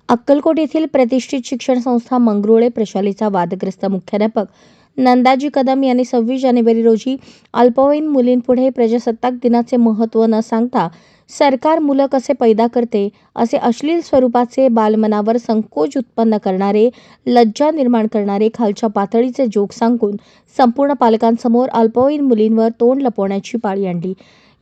अक्कलकोट येथील प्रतिष्ठित शिक्षण संस्था मंगरुळे प्रशालेचा वादग्रस्त मुख्याध्यापक नंदाजी कदम यांनी 26 जानेवारी रोजी अल्पवयीन मुलींपुढे प्रजासत्ताक दिनाचे महत्त्व न सांगता सरकार मुलं कसे पैदा करते असे अश्लील स्वरूपाचे बालमनावर संकोच उत्पन्न करणारे, लज्जा निर्माण करणारे खालच्या पातळीचे जोक सांगून संपूर्ण पालकांसमोर अल्पवयीन मुलींवर तोंड लपवण्याची पाळी आणली।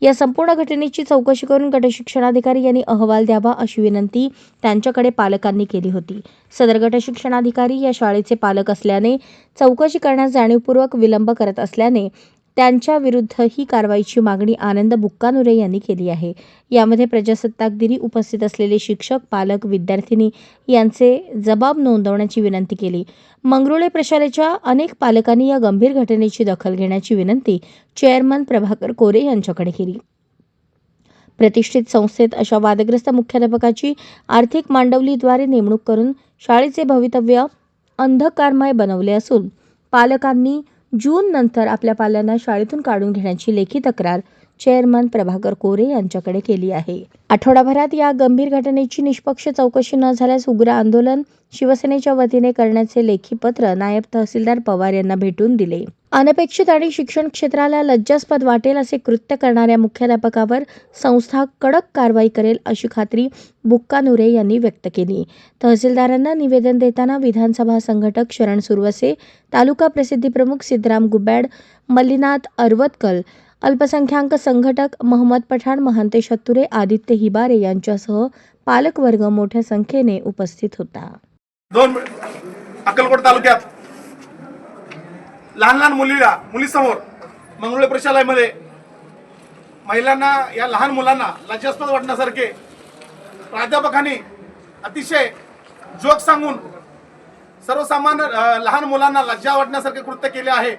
या संपूर्ण घटनेची चौकशी करून गटशिक्षणाधिकारी यांनी अहवाल द्यावा अशी विनंती त्यांच्याकडे पालकांनी केली होती। सदर गटशिक्षणाधिकारी या शाळेचे पालक असल्याने चौकशी करण्यास जाणीवपूर्वक विलंब करत असल्याने त्यांच्या विरुद्ध ही कारवाईची मागणी आनंद बुक्कानुरे यांनी केली आहे। यामध्ये प्रजासत्ताक दिनी उपस्थित असलेले शिक्षक, पालक, विद्यार्थिनी यांचे जबाब नोंदवण्याची विनंती केली। मंगरुळे प्रशालेच्या अनेक पालकांनी या गंभीर घटनेची दखल घेण्याची विनंती चेअरमन प्रभाकर कोरे यांच्याकडे केली। प्रतिष्ठित संस्थेत अशा वादग्रस्त मुख्याध्यापकाची आर्थिक मांडवलीद्वारे नेमणूक करून शाळेचे भवितव्य अंधकारमय बनवले असून पालकांनी जून नंतर आपल्या पाल्यांना शाळेतून काढून घेण्याची लेखी तक्रार चेअरमन प्रभाकर कोरे यांच्याकडे केली आहे। आठवडाभरात या गंभीर घटनेची निष्पक्ष चौकशी न झाल्यास उग्र आंदोलन शिवसेनेच्या वतीने करण्याचे लेखी पत्र नायब तहसीलदार पवार यांना भेटून दिले। अनपेक्षित आणि शिक्षण क्षेत्राला लज्जास्पद वाटेल असे कृत्य करणाऱ्या मुख्याध्यापकावर संस्था कडक कारवाई करेल अशी खात्री बुक्कानुरे यांनी व्यक्त केली। तहसीलदारांना निवेदन देताना विधानसभा संघटक शरण सुरवसे, तालुका प्रसिद्धी प्रमुख सिद्धराम गुब्बाड, मल्लीनाथ अरवतकल, अल्पसंख्याक संघटक महम्मद पठाण, महंतेश हत्तुरे, आदित्य हिबारे यांच्यासह पालकवर्ग मोठ्या संख्येने उपस्थित होता। अक्कलकोट तालुक्यात लहान मुलीसमोर मंगरुळे प्रशालेमध्ये महिलांना, या लहान मुलांना लज्जास्पद वाटण्यासारखे प्राध्यापकांनी अतिशय जोक सांगून सर्वसामान्य लहान मुलांना लज्जा वाटण्यासारखे कृत्य केले आहे।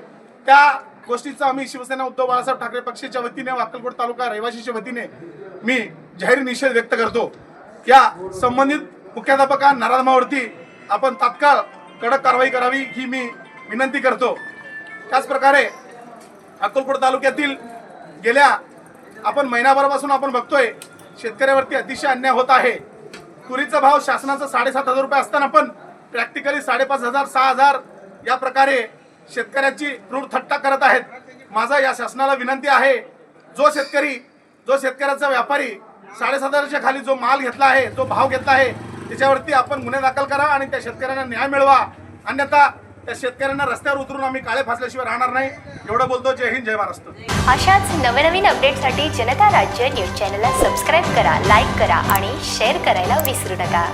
त्या गोष्टीचा आम्ही शिवसेना उद्धव बाळासाहेब ठाकरे पक्षाच्या वतीने, अक्कलकोट तालुका रहिवासीच्या वतीने मी जाहीर निषेध व्यक्त करतो। या संबंधित मुख्याध्यापका नराधमावरती आपण तात्काळ कडक कारवाई करावी ही मी विनंती करतो। त्याच प्रकारे अक्कलकोट तालुक्यातील गेल्या आपण महिनाभरापासून आपण बघतोय शेतकऱ्यावरती अतिशय अन्याय होत आहे। तुरीचा भाव शासनाचा 7,500 रुपये असताना पण प्रॅक्टिकली 5,500, 6,000 या प्रकारे शेतकऱ्याची क्रूर थट्टा करत आहेत। माझा या शासनाला विनंती आहे, जो शेतकऱ्याचा व्यापारी 7,500च्या खाली जो माल घेतला आहे, जो भाव घेतला आहे, त्याच्यावरती आपण गुन्हे दाखल करा आणि त्या शेतकऱ्यांना न्याय मिळवा, अन्यथा त्या शेतकऱ्यांना रस्त्यावर उतरून आम्ही काळे फासल्याशिवाय राहणार नाही। एवढं बोलतो। जय हिंद, जय महाराष्ट्र। अशाच नवनवीन अपडेटसाठी जनता राज्य न्यूज चॅनलला सबस्क्राईब करा, लाईक करा आणि शेअर करायला विसरू नका।